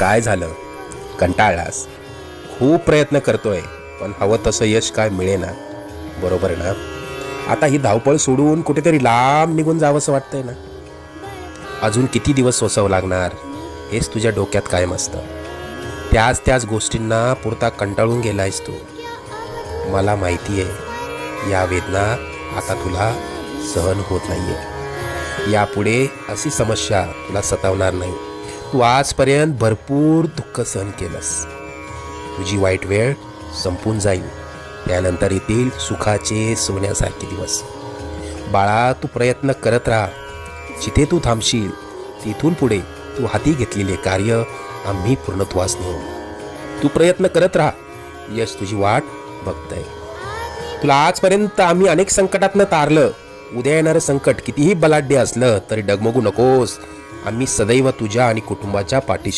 काय झालं? कंटाळलास? खूप प्रयत्न करतोय पण हवं तसं यश काय मिळेना. बरोबर ना? आता ही धावपळ सोडून कुठेतरी लांब निघून जावंसं वाटतंय ना? अजून किती दिवस सोसावं लागणार हेच तुझ्या डोक्यात कायम असतं. त्याच गोष्टींना पुरता कंटाळून गेलायस तू. मला माहिती आहे या वेदना आता तुला सहन होत नाहीये. यापुढे अशी समस्या तुला सतावणार नाही. तू आजपर्यंत भरपूर दुःख सहन केलंस. तुझी वाईट वेळ संपून जाईल. त्यानंतर येतील सुखाचे सोन्यासारखे दिवस. बाळा, तू प्रयत्न करत राहा. जिथे तू थांबशील तिथून पुढे तू हाती घेतलेले कार्य आम्ही पूर्णत्वास नेऊ. तू प्रयत्न करत राहा. यश तुझी वाट बघतंय. तुला आजपर्यंत आम्ही अनेक संकटातनं तारलं. उद्या येणारं संकट कितीही बलाढ्य असलं तरी डगमगू नकोस. आम्ही सदैव तुझ्या आणि कुटुंबाच्या पाठीशी